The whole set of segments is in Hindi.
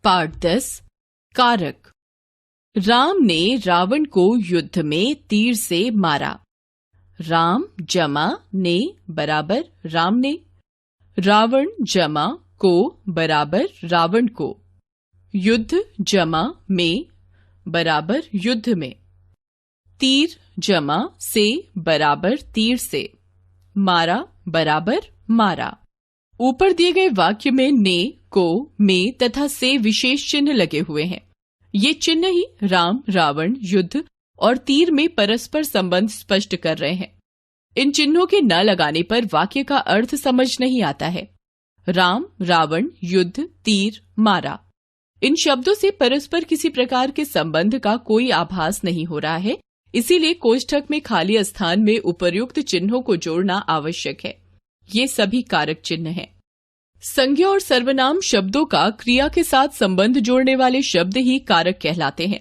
पाठ 10 कारक। राम ने रावण को युद्ध में तीर से मारा। राम जमा ने बराबर राम ने, रावण जमा को बराबर रावण को, युद्ध जमा में बराबर युद्ध में, तीर जमा से बराबर तीर से, मारा बराबर मारा। ऊपर दिए गए वाक्य में ने, को, में तथा से विशेष चिन्ह लगे हुए हैं। ये चिन्ह ही राम, रावण, युद्ध और तीर में परस्पर संबंध स्पष्ट कर रहे हैं। इन चिन्हों के न लगाने पर वाक्य का अर्थ समझ नहीं आता है। राम, रावण, युद्ध, तीर, मारा, इन शब्दों से परस्पर किसी प्रकार के संबंध का कोई आभास नहीं हो रहा है। इसीलिए कोष्ठक में खाली स्थान में उपर्युक्त चिन्हों को जोड़ना आवश्यक है। ये सभी कारक चिन्ह हैं। संज्ञा और सर्वनाम शब्दों का क्रिया के साथ संबंध जोड़ने वाले शब्द ही कारक कहलाते हैं।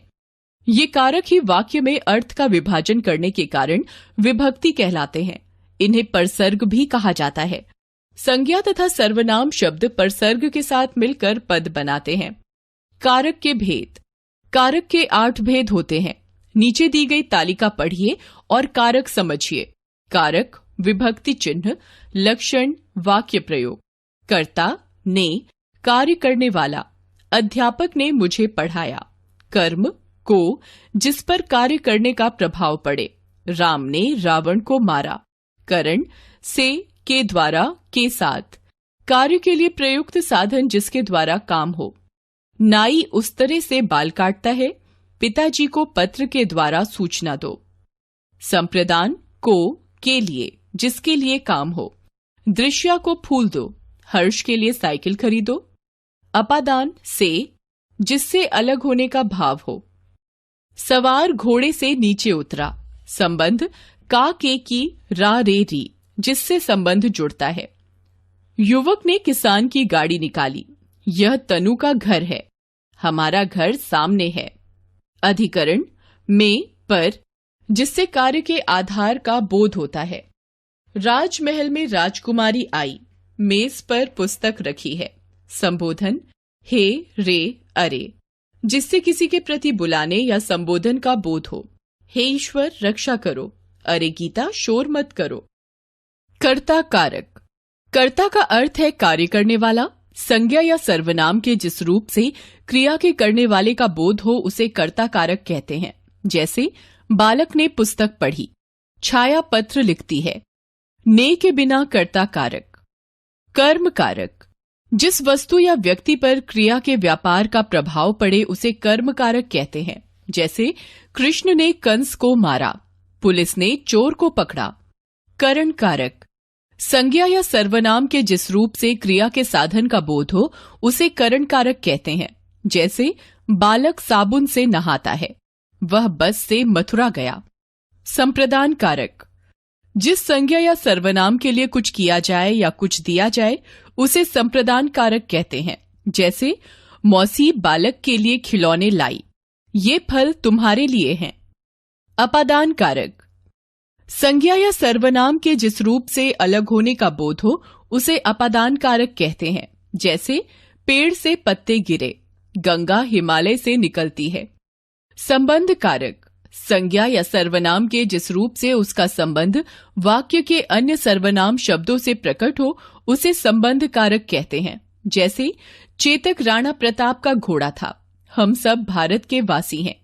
ये कारक ही वाक्य में अर्थ का विभाजन करने के कारण विभक्ति कहलाते हैं। इन्हें परसर्ग भी कहा जाता है। संज्ञा तथा सर्वनाम शब्द परसर्ग के साथ मिलकर पद बनाते हैं। कारक के भेद। कारक के 8 भेद होते हैं। नीचे दी गई तालिका पढ़िए और कारक समझिए। कारक, विभक्ति चिन्ह, लक्षण, वाक्य प्रयोग। कर्ता ने, कार्य करने वाला, अध्यापक ने मुझे पढ़ाया। कर्म, को, जिस पर कार्य करने का प्रभाव पड़े। राम ने रावण को मारा। करण, से, के द्वारा, के साथ, कार्य के लिए प्रयुक्त साधन जिसके द्वारा काम हो। नाई उस तरह से बाल काटता है। पिताजी को पत्र के द्वारा सूचना दो। संप्रदान, को, के लिए, जिसके लिए काम हो। दृश्या को फूल दो। हर्ष के लिए साइकिल खरीदो। अपादान, से, जिससे अलग होने का भाव हो। सवार घोड़े से नीचे उतरा। संबंध का, के, की, रा, रे, री, जिससे संबंध जुड़ता है। युवक ने किसान की गाड़ी निकाली। यह तनु का घर है। हमारा घर सामने है। अधिकरण में, पर, जिससे कार्य के आधार का बोध होता है। राजमहल में राजकुमारी आई। मेज पर पुस्तक रखी है। संबोधन हे, रे, अरे, जिससे किसी के प्रति बुलाने या संबोधन का बोध हो। हे ईश्वर, रक्षा करो। अरे गीता, शोर मत करो। कर्ता कारक। कर्ता का अर्थ है कार्य करने वाला। संज्ञा या सर्वनाम के जिस रूप से क्रिया के करने वाले का बोध हो उसे कर्ता कारक कहते हैं। जैसे बालक ने पुस्तक पढ़ी। छाया पत्र लिखती है। ने के बिना कर्ता कारक। कर्म कारक। जिस वस्तु या व्यक्ति पर क्रिया के व्यापार का प्रभाव पड़े उसे कर्म कारक कहते हैं। जैसे कृष्ण ने कंस को मारा। पुलिस ने चोर को पकड़ा। करण कारक। संज्ञा या सर्वनाम के जिस रूप से क्रिया के साधन का बोध हो उसे करण कारक कहते हैं। जैसे बालक साबुन से नहाता है। वह बस से मथुरा गया। संप्रदान कारक। जिस संज्ञा या सर्वनाम के लिए कुछ किया जाए या कुछ दिया जाए उसे संप्रदान कारक कहते हैं। जैसे मौसी बालक के लिए खिलौने लाई। ये फल तुम्हारे लिए हैं। अपादान कारक। संज्ञा या सर्वनाम के जिस रूप से अलग होने का बोध हो उसे अपादान कारक कहते हैं। जैसे पेड़ से पत्ते गिरे। गंगा हिमालय से निकलती है। संबंध कारक। संज्ञा या सर्वनाम के जिस रूप से उसका संबंध वाक्य के अन्य सर्वनाम शब्दों से प्रकट हो उसे संबंध कारक कहते हैं। जैसे चेतक राणा प्रताप का घोड़ा था। हम सब भारत के वासी हैं।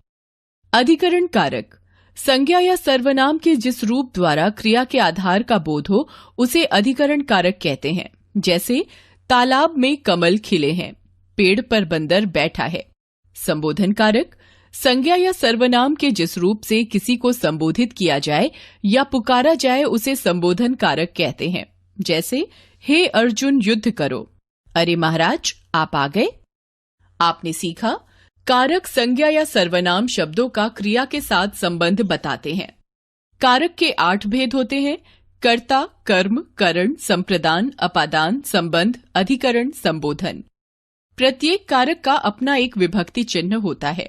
अधिकरण कारक। संज्ञा या सर्वनाम के जिस रूप द्वारा क्रिया के आधार का बोध हो उसे अधिकरण कारक कहते हैं। जैसे तालाब में कमल खिले हैं। पेड़ पर बंदर बैठा है। संबोधन कारक। संज्ञा या सर्वनाम के जिस रूप से किसी को संबोधित किया जाए या पुकारा जाए उसे संबोधन कारक कहते हैं। जैसे हे अर्जुन, युद्ध करो। अरे महाराज, आप आ गए। आपने सीखा कारक संज्ञा या सर्वनाम शब्दों का क्रिया के साथ संबंध बताते हैं। कारक के 8 भेद होते हैं। कर्ता, कर्म, करण, संप्रदान, अपादान, संबंध, अधिकरण, संबोधन। प्रत्येक कारक का अपना एक विभक्ति चिन्ह होता है।